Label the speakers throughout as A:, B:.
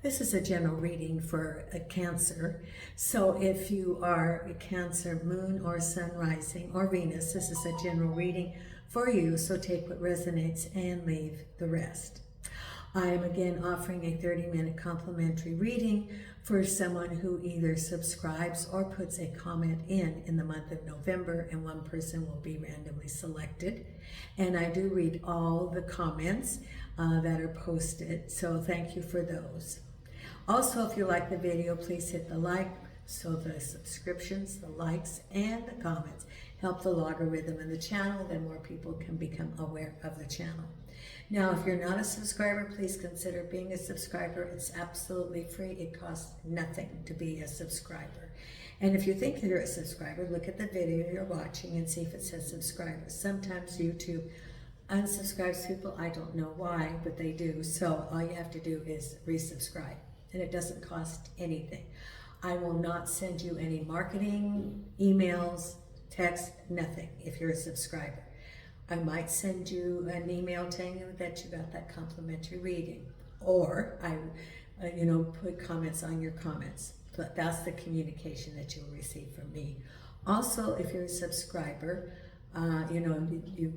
A: This is a general reading for a Cancer. So if you are a Cancer moon or sun rising or Venus, this is a general reading for you. So take what resonates and leave the rest. I am again offering a 30-minute complimentary reading for someone who either subscribes or puts a comment in the month of November, and one person will be randomly selected. And I do read all the comments that are posted, so thank you for those. Also, if you like the video, please hit the like, so the subscriptions, the likes, and the comments help the logarithm in the channel, then more people can become aware of the channel. Now, if you're not a subscriber, please consider being a subscriber. It's absolutely free. It costs nothing to be a subscriber. And if you think you're a subscriber, look at the video you're watching and see if it says subscriber. Sometimes YouTube unsubscribes people. I don't know why, but they do. So all you have to do is resubscribe, and it doesn't cost anything. I will not send you any marketing, emails, text, nothing if you're a subscriber. I might send you an email telling you that you got that complimentary reading, or I, put comments on your comments. But that's the communication that you'll receive from me. Also, if you're a subscriber, you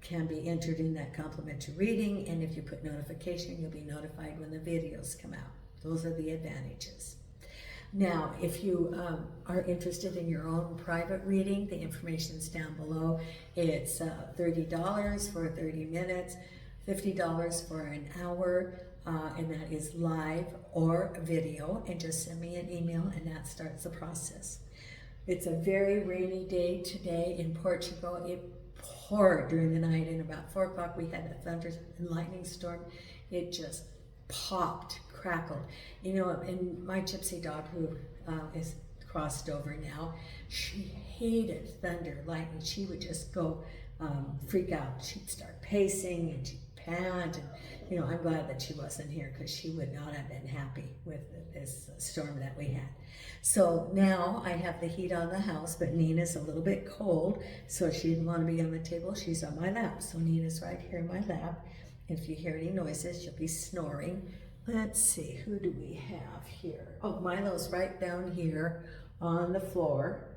A: can be entered in that complimentary reading, and if you put notification, you'll be notified when the videos come out. Those are the advantages. Now, if you are interested in your own private reading, the information's down below. It's $30 for 30 minutes, $50 for an hour, and that is live or video, and just send me an email and that starts the process. It's a very rainy day today in Portugal. It poured during the night, and about 4 o'clock we had a thunder and lightning storm. It just popped, crackled. And my gypsy dog, who is crossed over now, she hated thunder, lightning. She would just go freak out. She'd start pacing and she'd pant. And, I'm glad that she wasn't here, because she would not have been happy with this storm that we had. So now I have the heat on the house, but Nina's a little bit cold, so she didn't want to be on the table. She's on my lap. So Nina's right here in my lap. If you hear any noises, she'll be snoring. Let's see, who do we have here? Oh, Milo's right down here on the floor.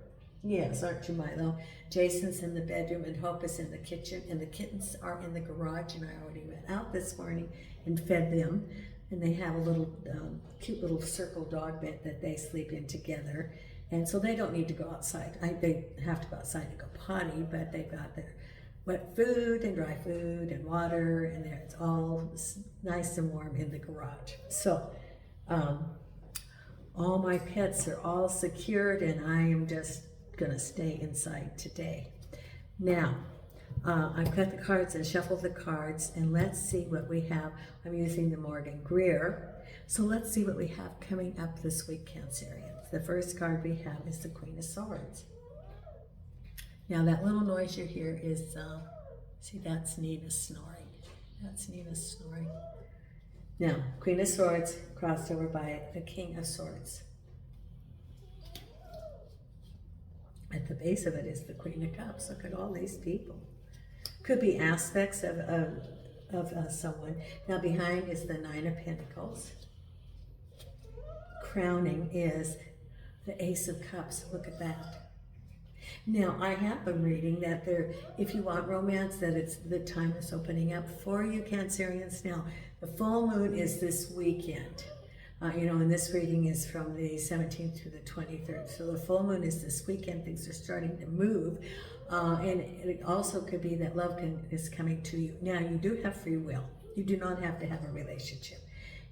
A: Yes, aren't you, Milo? Jason's in the bedroom, and Hope is in the kitchen, and the kittens are in the garage, and I already went out this morning and fed them. And they have a little cute little circle dog bed that they sleep in together. And so they don't need to go outside. They have to go outside to go potty, but they've got their wet food and dry food and water, and it's all nice and warm in the garage. So all my pets are all secured, and I am just gonna stay inside today. Now, I've cut the cards and shuffled the cards, and let's see what we have. I'm using the Morgan Greer. So let's see what we have coming up this week, Cancerians. The first card we have is the Queen of Swords. Now that little noise you hear is, see, that's Nina snoring. That's Nina snoring. Now, Queen of Swords crossed over by the King of Swords. At the base of it is the Queen of Cups. Look at all these people. Could be aspects of someone. Now behind is the Nine of Pentacles. Crowning is the Ace of Cups. Look at that. Now, I have been reading that if you want romance, that it's the time is opening up for you, Cancerians. Now, the full moon is this weekend. And this reading is from the 17th to the 23rd. So the full moon is this weekend. Things are starting to move. And it also could be that love is coming to you. Now, you do have free will. You do not have to have a relationship.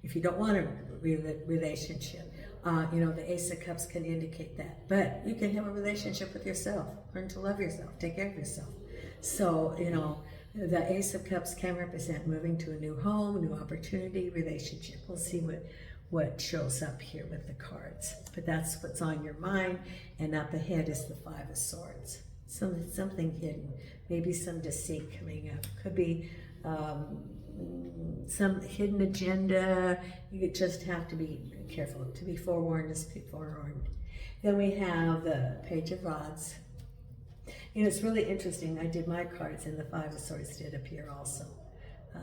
A: If you don't want a relationship, the Ace of Cups can indicate that. But you can have a relationship with yourself. Learn to love yourself. Take care of yourself. So, the Ace of Cups can represent moving to a new home, new opportunity, relationship. We'll see what shows up here with the cards. But that's what's on your mind. And up ahead is the Five of Swords. Something hidden. Maybe some deceit coming up. Could be some hidden agenda. You just have to be careful. To be forewarned is to be forewarned. Then we have the Page of Rods. It's really interesting. I did my cards, and the Five of Swords did appear also.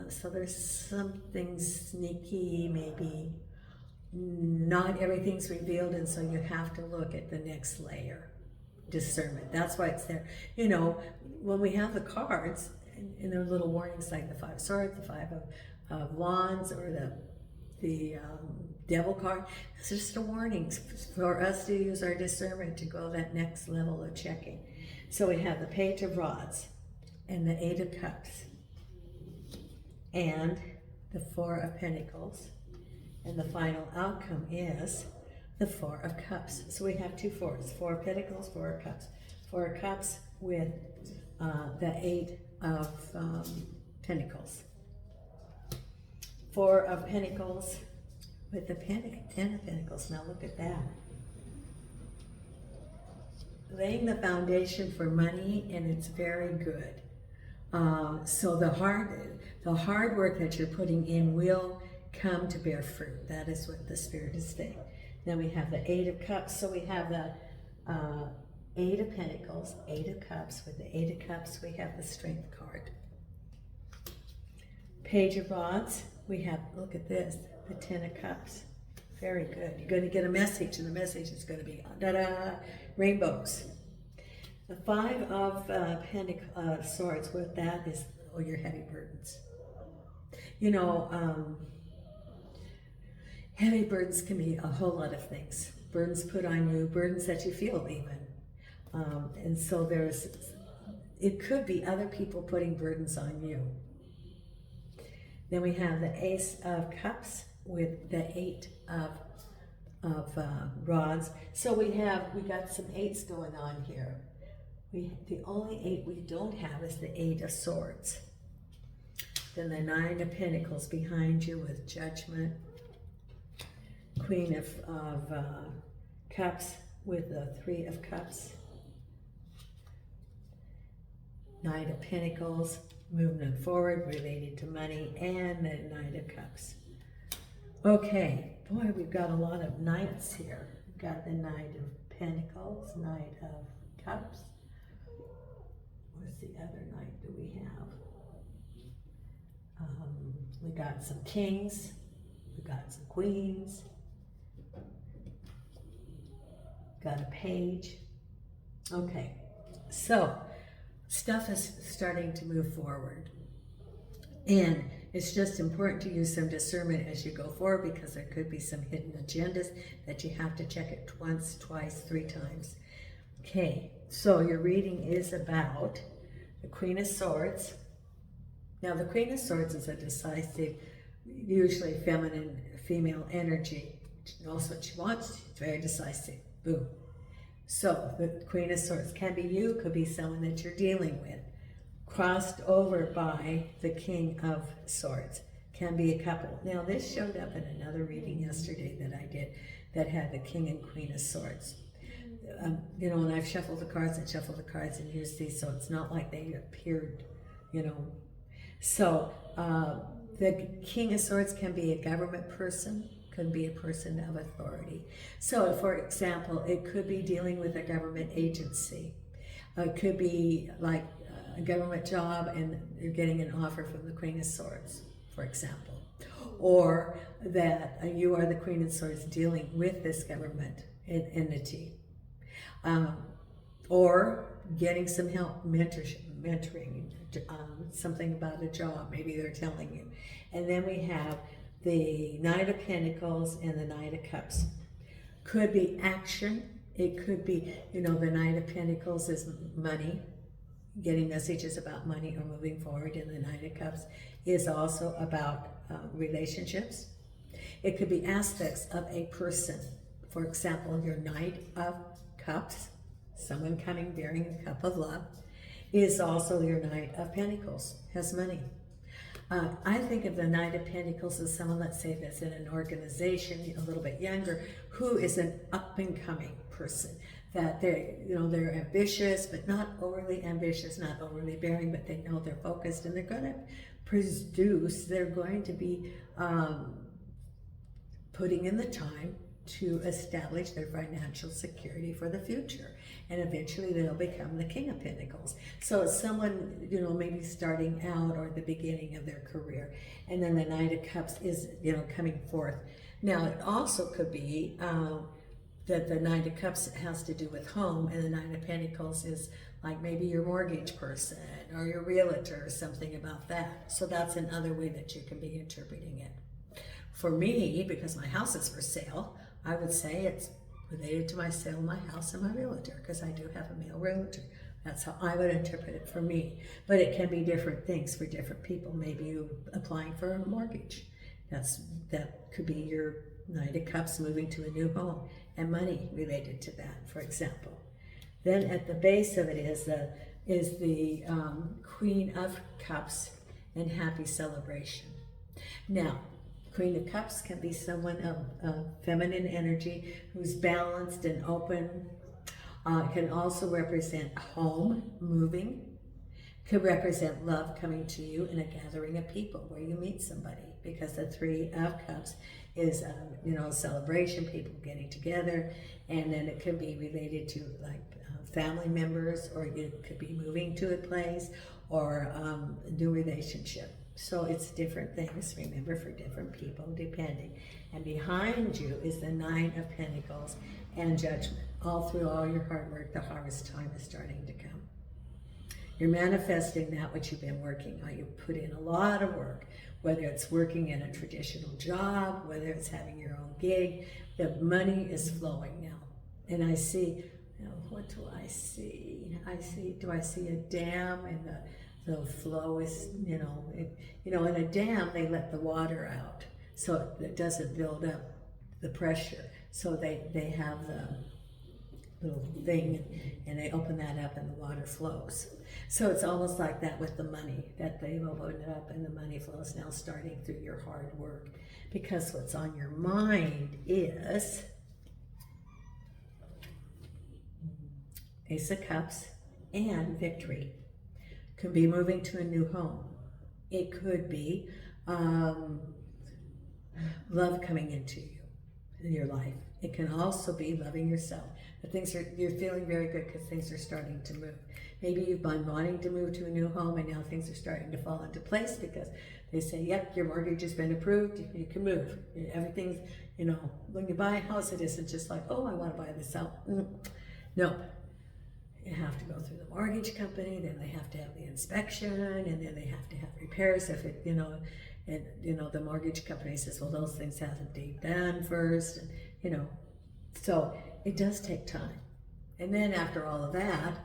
A: So there's something sneaky, maybe not everything's revealed, and so you have to look at the next layer, discernment. That's why it's there. You know, when we have the cards, and there are little warnings like the Five of Swords, the Five of Wands, or the Devil card, it's just a warning for us to use our discernment to go that next level of checking. So we have the Page of Rods, and the Eight of Cups, and the Four of Pentacles, and the final outcome is the Four of Cups. So we have two fours, Four of Pentacles, Four of Cups. Four of Cups with the Eight of Pentacles. Four of Pentacles with the Ten of Pentacles. Now look at that. Laying the foundation for money, and it's very good. So the hard work that you're putting in will come to bear fruit. That is what the Spirit is saying. Then we have the Eight of Cups. So we have the Eight of Pentacles, Eight of Cups. With the Eight of Cups, we have the Strength card. Page of Rods, we have, look at this, the Ten of Cups. Very good. You're going to get a message, and the message is going to be, da-da, rainbows. The Five of Swords, what that is, oh, your heavy burdens. You know, heavy burdens can be a whole lot of things. Burdens put on you, burdens that you feel even. And so it could be other people putting burdens on you. Then we have the Ace of Cups with the Eight of Rods. So we got some eights going on here. The only eight we don't have is the Eight of Swords. Then the Nine of Pentacles behind you with Judgment. Queen of Cups with the Three of Cups. Knight of Pentacles, movement forward related to money, and the Knight of Cups. Okay, boy, we've got a lot of knights here. We've got the Knight of Pentacles, Knight of Cups. What's the other knight do we have? We got some kings, we got some queens, got a page. Okay, so stuff is starting to move forward, and it's just important to use some discernment as you go forward, because there could be some hidden agendas that you have to check it once, twice, 3 times. Okay, so your reading is about the Queen of Swords. Now, the Queen of Swords is a decisive, usually feminine, female energy. She knows what she wants. She's very decisive. Boom. So the Queen of Swords can be you, could be someone that you're dealing with. Crossed over by the King of Swords. Can be a couple. Now, this showed up in another reading yesterday that I did that had the King and Queen of Swords. You know, and I've shuffled the cards and used these, so it's not like they appeared, you know. So the King of Swords can be a government person, could be a person of authority. So, for example, it could be dealing with a government agency. It could be like a government job and you're getting an offer from the Queen of Swords, for example. Or that you are the Queen of Swords dealing with this government entity. Or getting some help, mentoring, something about a job, maybe they're telling you. And then we have the Knight of Pentacles and the Knight of Cups. Could be action. It could be, you know, the Knight of Pentacles is money, getting messages about money or moving forward, and the Knight of Cups is also about relationships. It could be aspects of a person. For example, your Knight of Cups, someone coming bearing a cup of love, is also your Knight of Pentacles, has money. I think of the Knight of Pentacles as someone, let's say, that's in an organization, a little bit younger, who is an up-and-coming person. That they're ambitious, but not overly ambitious, not overly bearing, but they know they're focused and they're going to produce. They're going to be putting in the time to establish their financial security for the future. And eventually they'll become the King of Pentacles. So it's someone, you know, maybe starting out or the beginning of their career. And then the Knight of Cups is, you know, coming forth. Now, it also could be that the Knight of Cups has to do with home, and the Knight of Pentacles is like maybe your mortgage person or your realtor or something about that. So that's another way that you can be interpreting it. For me, because my house is for sale, I would say it's related to my sale of my house and my realtor, because I do have a male realtor. That's how I would interpret it for me. But it can be different things for different people. Maybe you applying for a mortgage. That could be your Knight of Cups moving to a new home and money related to that, for example. Then at the base of it is the Queen of Cups and happy celebration. Now, Queen of Cups can be someone of feminine energy who's balanced and open. It can also represent home, moving. Could represent love coming to you in a gathering of people where you meet somebody, because the Three of Cups is, you know, a celebration, people getting together, and then it could be related to like family members, or you could be moving to a place, or a new relationship. So it's different things, remember, for different people, depending. And behind you is the Nine of Pentacles and Judgment. All through all your hard work, the harvest time is starting to come. You're manifesting that which you've been working on. You put in a lot of work, whether it's working in a traditional job, whether it's having your own gig. The money is flowing now. And I see, you know, what do I see? Do I see a dam, and the flow is, you know, in a dam, they let the water out so it doesn't build up the pressure. So they have the little thing, and they open that up and the water flows. So it's almost like that with the money, that they've opened it up and the money flows now, starting through your hard work. Because what's on your mind is Ace of Cups and victory. Could be moving to a new home. It could be love coming into you in your life. It can also be loving yourself. But you're feeling very good because things are starting to move. Maybe you've been wanting to move to a new home, and now things are starting to fall into place because they say, yep, your mortgage has been approved, you can move. Everything's, you know, when you buy a house, it isn't just like, oh, I want to buy this out. No. You have to go through the mortgage company, then they have to have the inspection, and then they have to have repairs if it, you know, and, you know, the mortgage company says, well, those things have to be done first, and, you know, so it does take time. And then after all of that,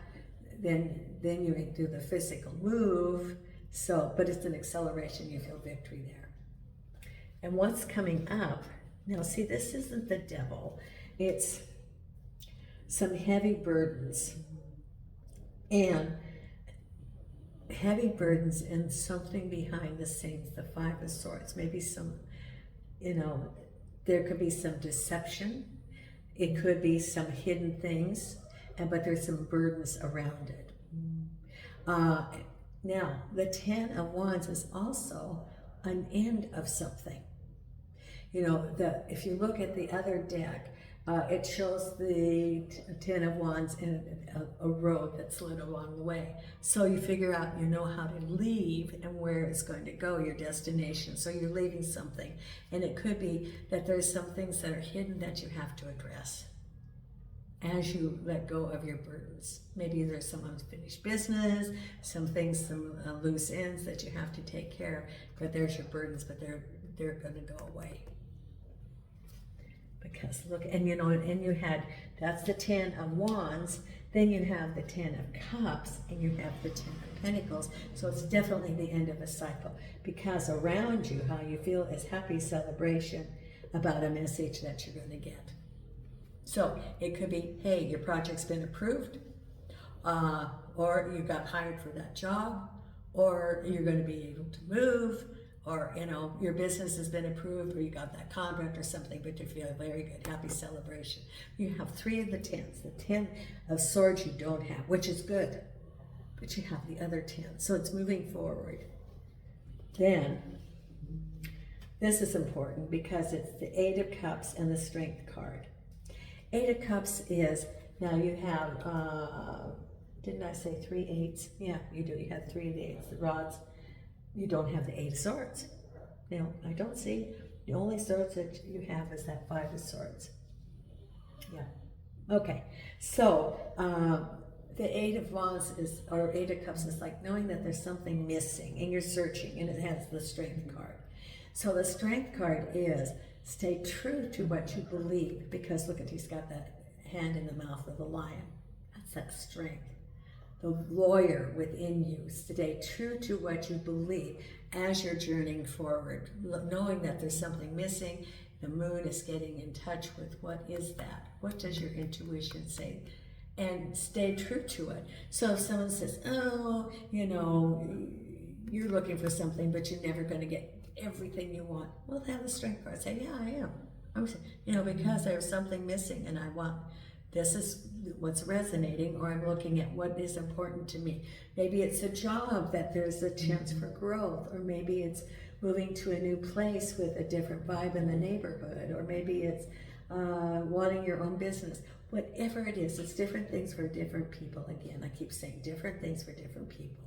A: then you do the physical move. So, but it's an acceleration, you feel victory there. And what's coming up, now see, this isn't the devil, it's some heavy burdens. And heavy burdens and something behind the scenes, the Five of Swords, maybe some, you know, there could be some deception. It could be some hidden things, but there's some burdens around it. Now, the Ten of Wands is also an end of something. You know, if you look at the other deck, it shows the Ten of Wands in a road that's lit along the way. So you figure out, you know how to leave and where it's going to go, your destination. So you're leaving something. And it could be that there's some things that are hidden that you have to address as you let go of your burdens. Maybe there's some unfinished business, some things, some loose ends that you have to take care of. But there's your burdens, but they're going to go away. Because look, and you know, and you had, that's the Ten of Wands, then you have the Ten of Cups, and you have the Ten of Pentacles. So it's definitely the end of a cycle, because around you, how you feel is happy celebration about a message that you're going to get. So it could be, hey, your project's been approved, or you got hired for that job, or you're going to be able to move, or, you know, your business has been approved, or you got that contract or something, but you feel very good, happy celebration. You have three of the tens. The Ten of Swords you don't have, which is good, but you have the other 10. So it's moving forward. Then This is important because it's the Eight of Cups and the Strength card. Eight of Cups is, now you have, didn't I say 3 eights? Yeah, you do. You have 3 of the eights, the rods. You don't have the Eight of Swords. No, I don't see. The only swords that you have is that 5 of Swords. Yeah. Okay. So, the Eight of Wands is, or Eight of Cups is like knowing that there's something missing and you're searching, and it has the Strength card. So the Strength card is stay true to what you believe, because look at, he's got that hand in the mouth of the lion. That's that strength. The warrior within you. Stay true to what you believe as you're journeying forward, knowing that there's something missing. The moon is getting in touch with what is that? What does your intuition say? And stay true to it. So if someone says, oh, you know, you're looking for something, but you're never going to get everything you want. Well, have the Strength card. Say, yeah, I am. I'm, you know, because there's something missing and I want, this is what's resonating, or I'm looking at what is important to me. Maybe it's a job that there's a chance for growth, or maybe it's moving to a new place with a different vibe in the neighborhood, or maybe it's wanting your own business. Whatever it is, it's different things for different people. Again, I keep saying different things for different people.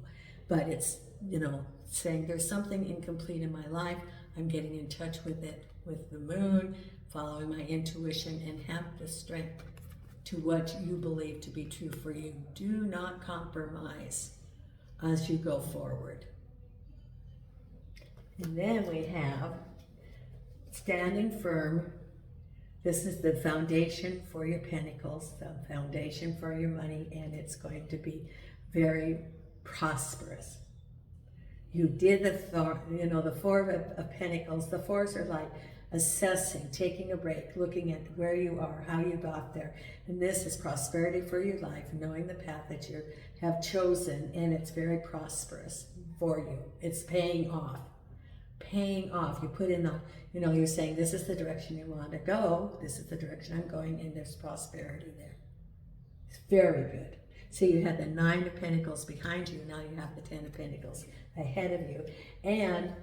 A: But it's, you know, saying there's something incomplete in my life. I'm getting in touch with it, with the moon, following my intuition, and have the strength to what you believe to be true for you. Do not compromise as you go forward. And then we have standing firm. This is the foundation for your pentacles, the foundation for your money, and it's going to be very prosperous. You did the Four of Pentacles. The fours are like assessing, taking a break, looking at where you are, how you got there. And this is prosperity for your life, knowing the path that you have chosen, and it's very prosperous for you. It's paying off. Paying off. You put in the, you know, you're saying this is the direction you want to go, this is the direction I'm going, and there's prosperity there. It's very good. So you had the Nine of Pentacles behind you, now you have the Ten of Pentacles ahead of you. And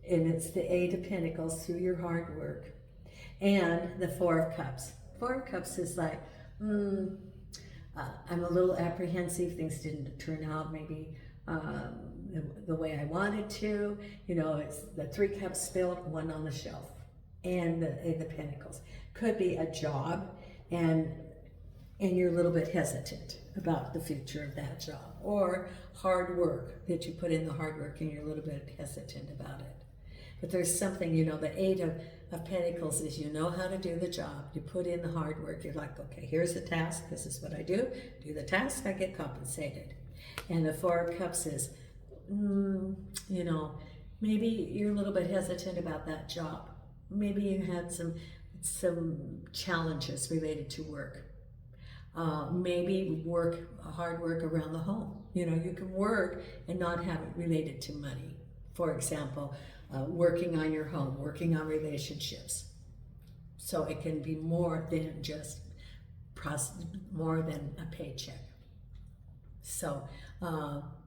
A: it's the Eight of Pentacles through your hard work. And the Four of Cups. Four of Cups is like, I'm a little apprehensive, things didn't turn out maybe the way I wanted to. You know, it's the 3 cups spilled, 1 on the shelf. And the Eight of Pentacles. Could be a job, and you're a little bit hesitant about the future of that job. Or hard work, that you put in the hard work and you're a little bit hesitant about it. But there's something, you know, the Eight of Pentacles is you know how to do the job. You put in the hard work. You're like, okay, here's the task. This is what I do. Do the task, I get compensated. And the Four of Cups is, you know, maybe you're a little bit hesitant about that job. Maybe you had some challenges related to work. Maybe hard work around the home. You know, you can work and not have it related to money. For example, working on your home, working on relationships. So it can be more than just more than a paycheck. So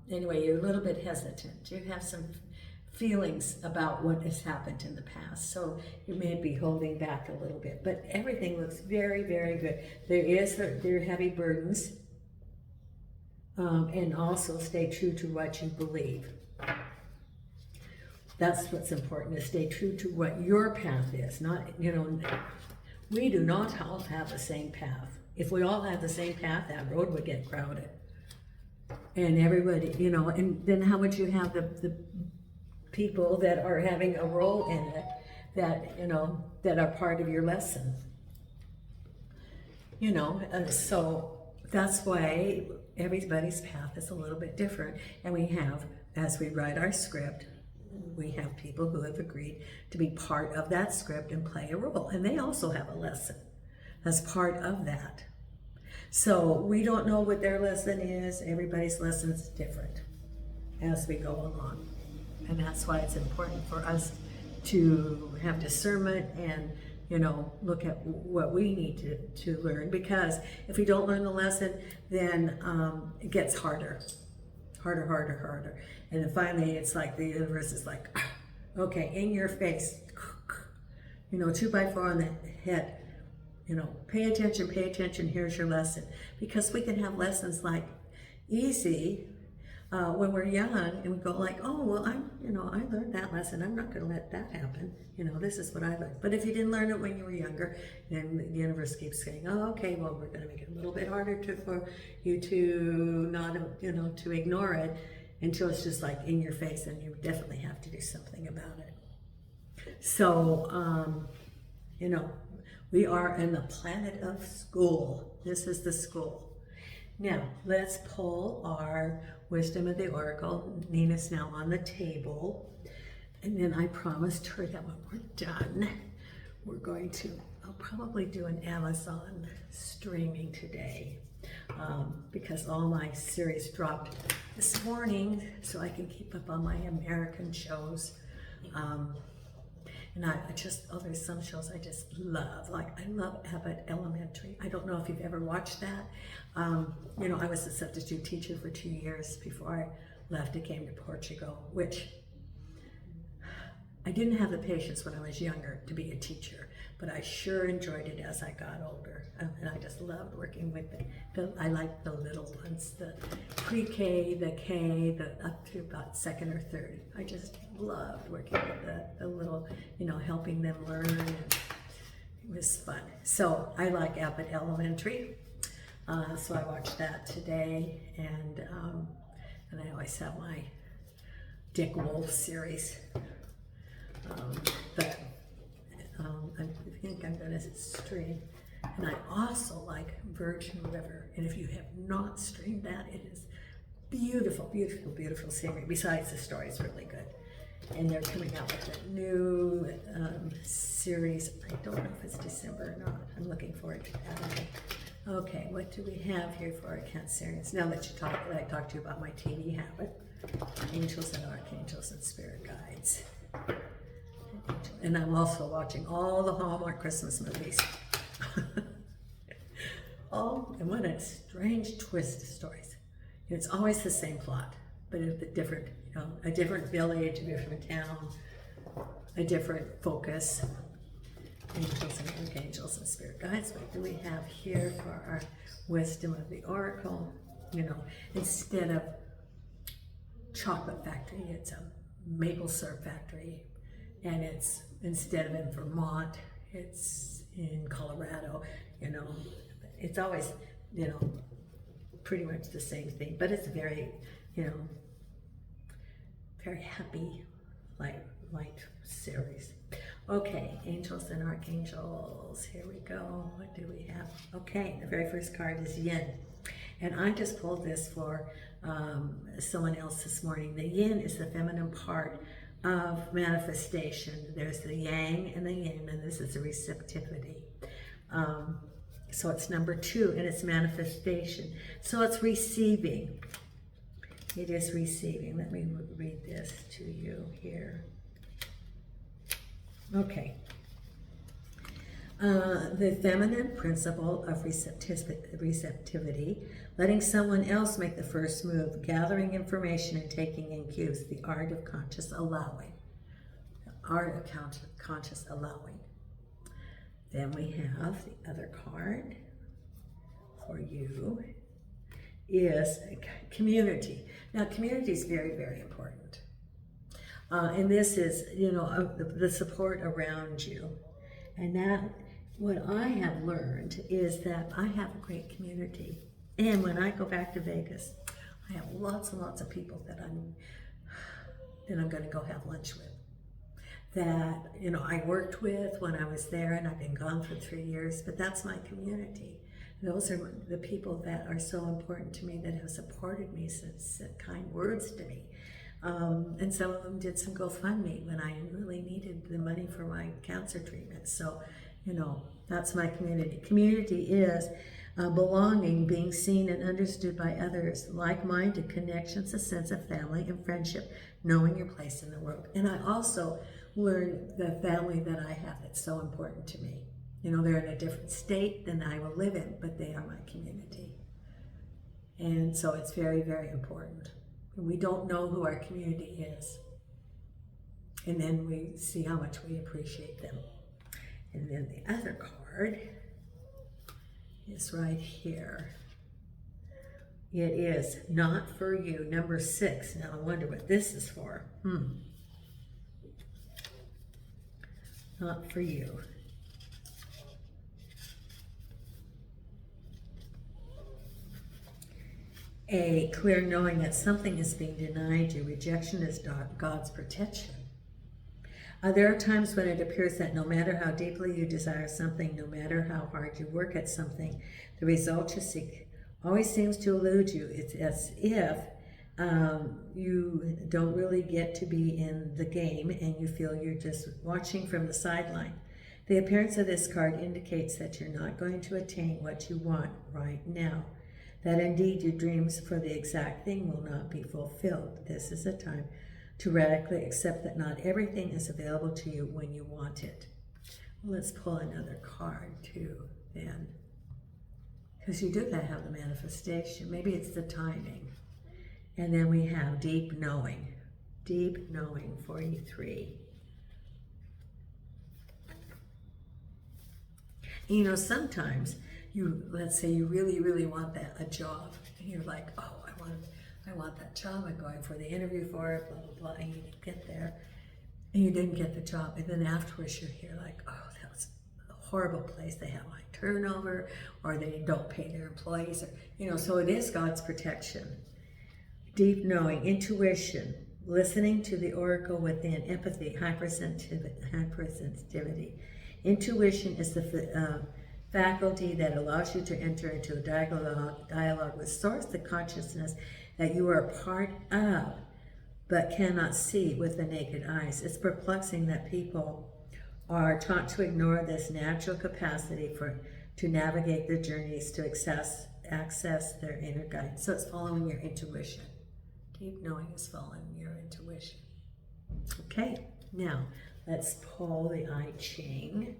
A: anyway, you're a little bit hesitant. You have some feelings about what has happened in the past. So you may be holding back a little bit, but everything looks very, very good. There are heavy burdens, and also stay true to what you believe. That's what's important, is stay true to what your path is. Not, you know, we do not all have the same path. If we all had the same path, that road would get crowded. And everybody, you know, and then how would you have the people that are having a role in it, that, you know, that are part of your lesson? You know, so that's why everybody's path is a little bit different. And we have, as we write our script, we have people who have agreed to be part of that script and play a role. And they also have a lesson as part of that. So we don't know what their lesson is. Everybody's lesson is different as we go along. And that's why it's important for us to have discernment and, you know, look at what we need to learn. Because if we don't learn the lesson, then it gets harder. And then finally, it's like the universe is like, Okay, in your face. 2x4 on the head. Pay attention, here's your lesson. Because we can have lessons like easy when we're young and we go like, oh, well, I learned that lesson. I'm not going to let that happen. This is what I learned. But if you didn't learn it when you were younger, then the universe keeps saying, oh, okay, well, we're going to make it a little bit harder for you to not, to ignore it until it's just like in your face, and you definitely have to do something about it. So, we are in the planet of school. This is the school. Now, let's pull our Wisdom of the Oracle. Nina's now on the table. And then I promised her that when we're done, I'll probably do an Amazon streaming today. Because all my series dropped this morning, so I can keep up on my American shows. And there's some shows I just love. Like, I love Abbott Elementary. I don't know if you've ever watched that. I was a substitute teacher for 2 years before I left and came to Portugal, which I didn't have the patience when I was younger to be a teacher, but I sure enjoyed it as I got older. And I just loved working with I like the little ones, the pre-K, the K, up to about second or third. I just loved working with the little, helping them learn. And it was fun. So I like Abbott Elementary. So I watched that today, and I always have my Dick Wolf series. I think I'm going to stream. And I also like Virgin River. And if you have not streamed that, it is beautiful, beautiful, beautiful scenery. Besides, the story is really good. And they're coming out with a new series. I don't know if it's December or not. I'm looking forward to that. Okay, what do we have here for our Cancerians? Now that I talked to you about my TV habit, angels and archangels and spirit guides. And I'm also watching all the Hallmark Christmas movies. And what a strange twist of stories. It's always the same plot, but a different, a different village, a different town, a different focus. Angels and archangels and spirit guides. What do we have here for our Wisdom of the Oracle? Instead of chocolate factory, it's a maple syrup factory. And it's, instead of in Vermont, it's in Colorado. It's always, pretty much the same thing, but it's very, very happy, light series. Okay, angels and archangels, here we go. What do we have? Okay, the very first card is Yin. And I just pulled this for someone else this morning. The Yin is the feminine part of manifestation. There's the Yang and the Yin, and this is the receptivity. So it's number 2, and it's manifestation. So it's receiving. It is receiving. Let me read this to you here. Okay. The feminine principle of receptivity, letting someone else make the first move, gathering information and taking in cues, the art of conscious allowing. The art of conscious allowing. Then we have the other card for you is community. Now, community is very, very important. And this is, the support around you. And that, what I have learned is that I have a great community. And when I go back to Vegas, I have lots and lots of people that I'm going to go have lunch with. That, I worked with when I was there, and I've been gone for 3 years, but that's my community. Those are the people that are so important to me, that have supported me, said kind words to me. And some of them did some GoFundMe when I really needed the money for my cancer treatment. So, that's my community. Community is belonging, being seen and understood by others, like-minded connections, a sense of family and friendship, knowing your place in the world. And I also learned the family that I have that's so important to me. They're in a different state than I will live in, but they are my community. And so it's very, very important. We don't know who our community is. And then we see how much we appreciate them. And then the other card is right here. It is not for you, number 6. Now I wonder what this is for. Not for you. A clear knowing that something is being denied you. Rejection is God's protection. There are times when it appears that no matter how deeply you desire something, no matter how hard you work at something, the result you seek always seems to elude you. It's as if you don't really get to be in the game and you feel you're just watching from the sideline. The appearance of this card indicates that you're not going to attain what you want right now. That indeed your dreams for the exact thing will not be fulfilled. This is a time to radically accept that not everything is available to you when you want it. Well, let's pull another card too then. Because you do have the manifestation. Maybe it's the timing. And then we have deep knowing. Deep knowing, 43. You know, sometimes let's say you really, really want a job. And you're like, oh, I want that job. I'm going for the interview for it, blah, blah, blah. And you get there and you didn't get the job. And then afterwards you're here like, oh, that was a horrible place. They have high turnover, or they don't pay their employees. Or, so it is God's protection. Deep knowing, intuition, listening to the oracle within, empathy, hypersensitivity. Intuition is the faculty that allows you to enter into a dialogue with source, the consciousness that you are a part of, but cannot see with the naked eyes. It's perplexing that people are taught to ignore this natural capacity to navigate their journeys, to access their inner guidance. So it's following your intuition. Deep knowing is following your intuition. Okay, now let's pull the I Ching.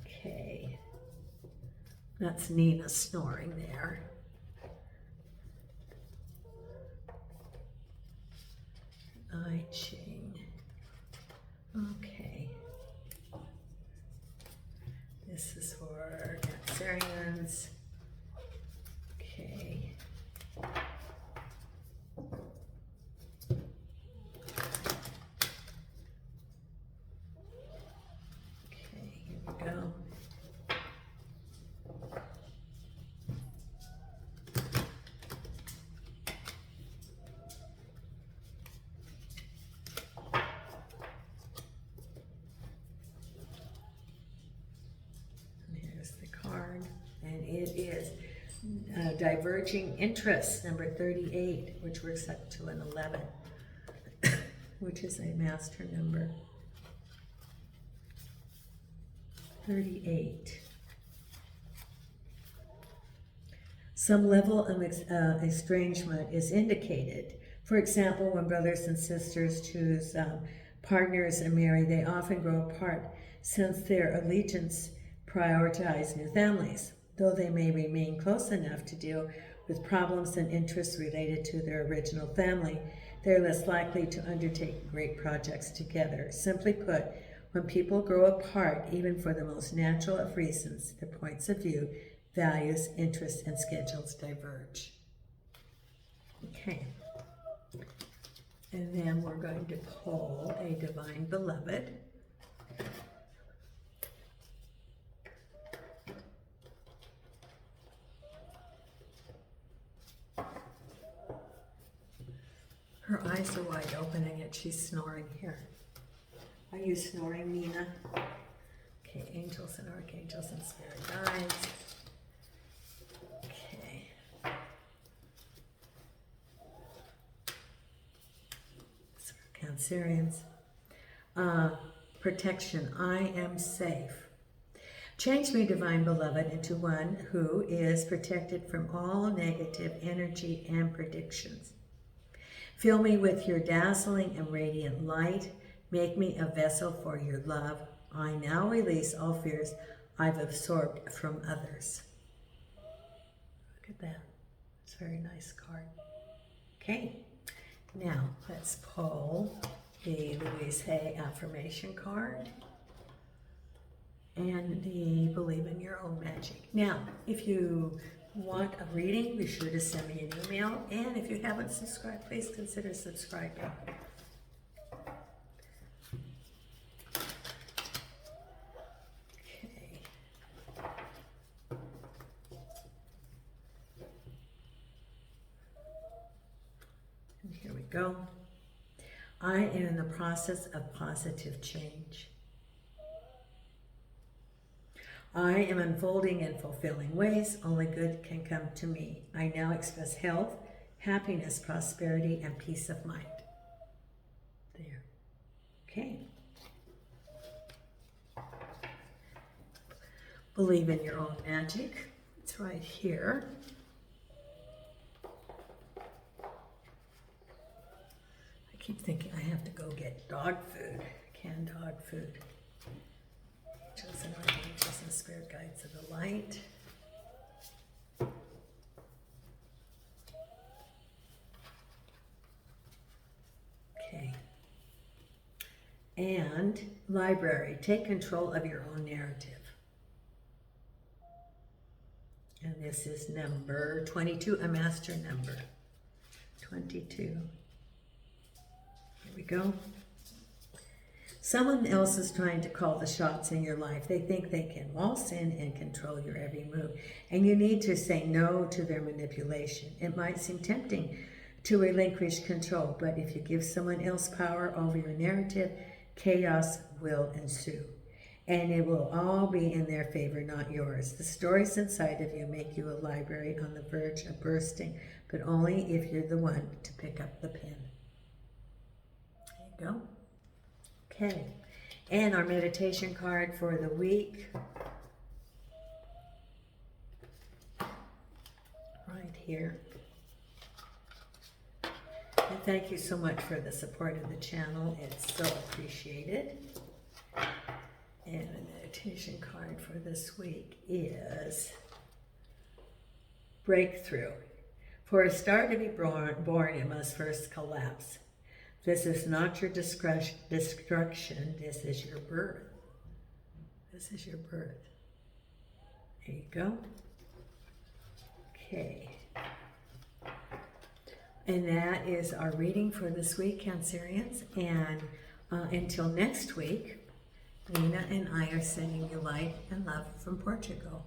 A: Okay, that's Nina snoring there. I Ching. Okay. This is for Cancerians. Okay. Okay, here we go. And it is diverging interests, number 38, which works up to an 11, which is a master number. 38. Some level of estrangement is indicated. For example, when brothers and sisters choose partners and marry, they often grow apart since their allegiance prioritize new families. Though they may remain close enough to deal with problems and interests related to their original family, they're less likely to undertake great projects together. Simply put, when people grow apart, even for the most natural of reasons, their points of view, values, interests, and schedules diverge. Okay. And then we're going to pull a Divine Beloved. Her eyes are wide open and yet she's snoring here. Are you snoring, Nina? Okay, angels and archangels and spirit guides. Okay. So Cancerians. Protection. I am safe. Change me, Divine Beloved, into one who is protected from all negative energy and predictions. Fill me with your dazzling and radiant light. Make me a vessel for your love. I now release all fears I've absorbed from others. Look at that. It's a very nice card. Okay, now let's pull the Louise Hay affirmation card and the Believe in Your Own Magic. Now, if you want a reading, be sure to send me an email. And if you haven't subscribed, please consider subscribing. Okay. And here we go. I am in the process of positive change. I am unfolding in fulfilling ways. Only good can come to me. I now express health, happiness, prosperity, and peace of mind. There. Okay. Believe in your own magic. It's right here. I keep thinking I have to go get dog food, canned dog food. Angels and archangels and spirit guides of the light. Okay. And library, take control of your own narrative. And this is number 22, a master number. 22. Here we go. Someone else is trying to call the shots in your life. They think they can waltz in and control your every move. And you need to say no to their manipulation. It might seem tempting to relinquish control, but if you give someone else power over your narrative, chaos will ensue. And it will all be in their favor, not yours. The stories inside of you make you a library on the verge of bursting, but only if you're the one to pick up the pen. There you go. Okay, and our meditation card for the week, right here. And thank you so much for the support of the channel. It's so appreciated. And the meditation card for this week is Breakthrough. For a star to be born, it must first collapse. This is not your destruction, this is your birth. This is your birth. There you go. Okay. And that is our reading for this week, Cancerians. And until next week, Nina and I are sending you light and love from Portugal.